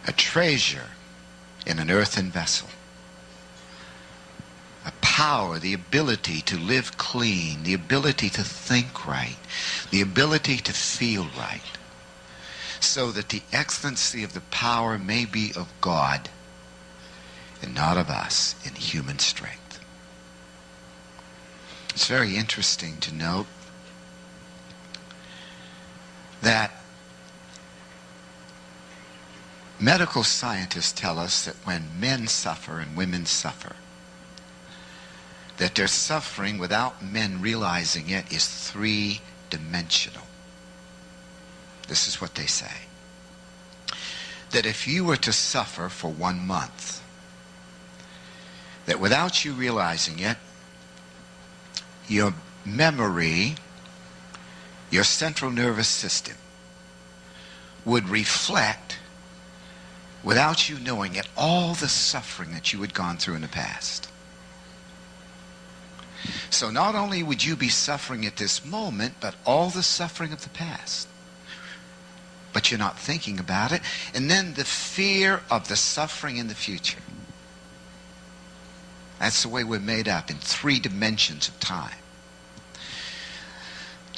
a treasure in an earthen vessel. A power, the ability to live clean, the ability to think right, the ability to feel right, so that the excellency of the power may be of God and not of us in human strength. It's very interesting to note that medical scientists tell us that when men suffer and women suffer, that their suffering, without men realizing it, is three-dimensional. This is what they say. That if you were to suffer for 1 month, that without you realizing it, your memory, your central nervous system, would reflect, without you knowing it, all the suffering that you had gone through in the past. So not only would you be suffering at this moment, but all the suffering of the past. But you're not thinking about it. And then the fear of the suffering in the future. That's the way we're made up, in 3 dimensions of time.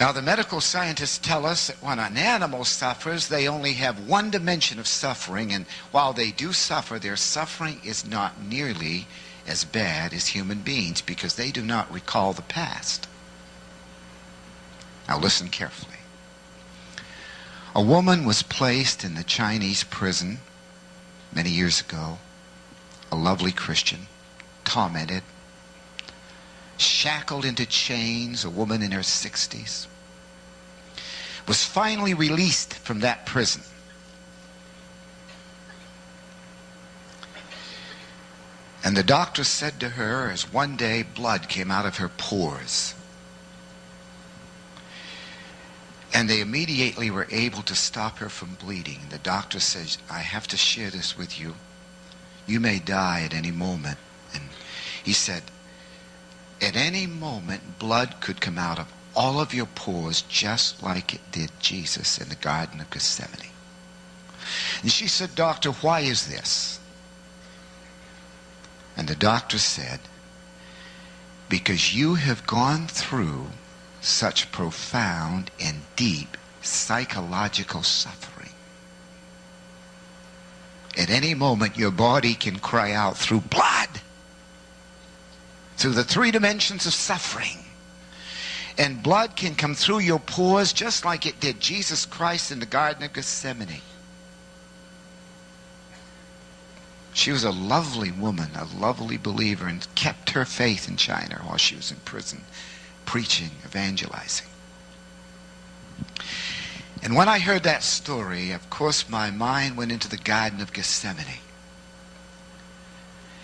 Now, the medical scientists tell us that when an animal suffers, they only have 1 dimension of suffering, and while they do suffer, their suffering is not nearly as bad as human beings because they do not recall the past. Now, listen carefully. A woman was placed in the Chinese prison many years ago, a lovely Christian, tormented, shackled into chains, a woman in her 60s, was finally released from that prison. And the doctor said to her, as one day blood came out of her pores, and they immediately were able to stop her from bleeding. The doctor says, I have to share this with you. You may die at any moment. And he said, at any moment, blood could come out of all of your pores just like it did Jesus in the Garden of Gethsemane. And she said, Doctor, why is this? And the doctor said, because you have gone through such profound and deep psychological suffering. At any moment, your body can cry out through blood, through the 3 dimensions of suffering. And blood can come through your pores just like it did Jesus Christ in the Garden of Gethsemane. She was a lovely woman, a lovely believer, and kept her faith in China while she was in prison, preaching, evangelizing. And when I heard that story, of course, my mind went into the Garden of Gethsemane.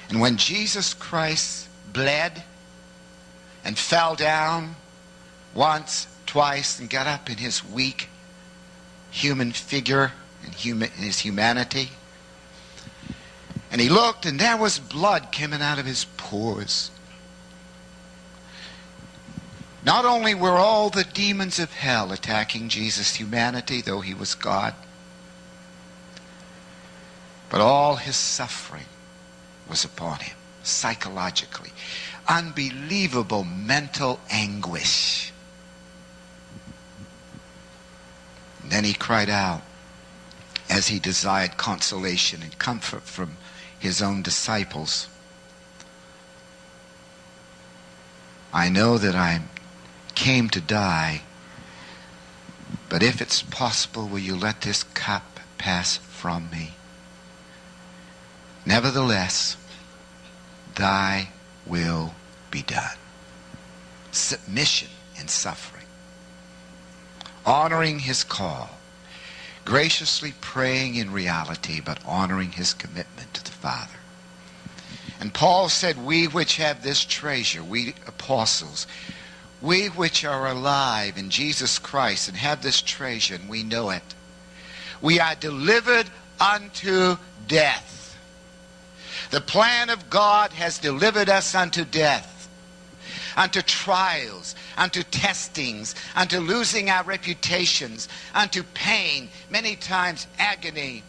And when Jesus Christ bled and fell down once, twice, and got up in his weak human figure and his humanity, and he looked, and there was blood coming out of his pores. Not only were all the demons of hell attacking Jesus' humanity, though he was God, but all his suffering was upon him, psychologically. Unbelievable mental anguish. And then he cried out, as he desired consolation and comfort from his own disciples, I know that I came to die, but if it's possible, will you let this cup pass from me? Nevertheless, thy will be done. Submission in suffering. Honoring his call. Graciously praying in reality, but honoring his commitment to the Father. And Paul said, we which have this treasure, we apostles, we which are alive in Jesus Christ and have this treasure, and we know it, we are delivered unto death. The plan of God has delivered us unto death, unto trials, unto testings, unto losing our reputations, unto pain, many times agony.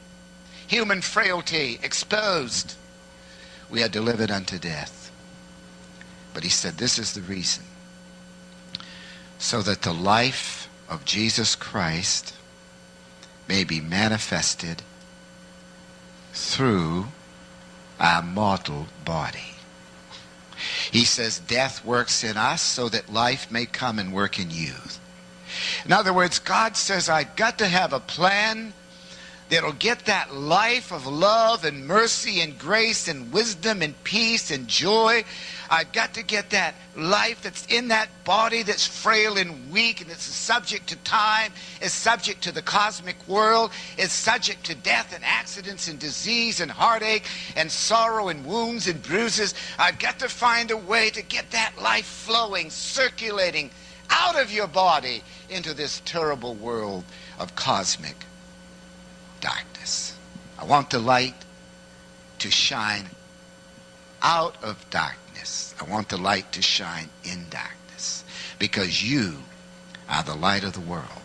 human frailty exposed. We are delivered unto death. But he said, this is the reason. So that the life of Jesus Christ may be manifested through our mortal body. He says death works in us so that life may come and work in you. In other words, God says, I've got to have a plan that'll get that life of love and mercy and grace and wisdom and peace and joy. I've got to get that life that's in that body that's frail and weak and that's subject to time, is subject to the cosmic world, is subject to death and accidents and disease and heartache and sorrow and wounds and bruises. I've got to find a way to get that life flowing, circulating out of your body into this terrible world of cosmic darkness. I want the light to shine out of darkness. I want the light to shine in darkness, because you are the light of the world.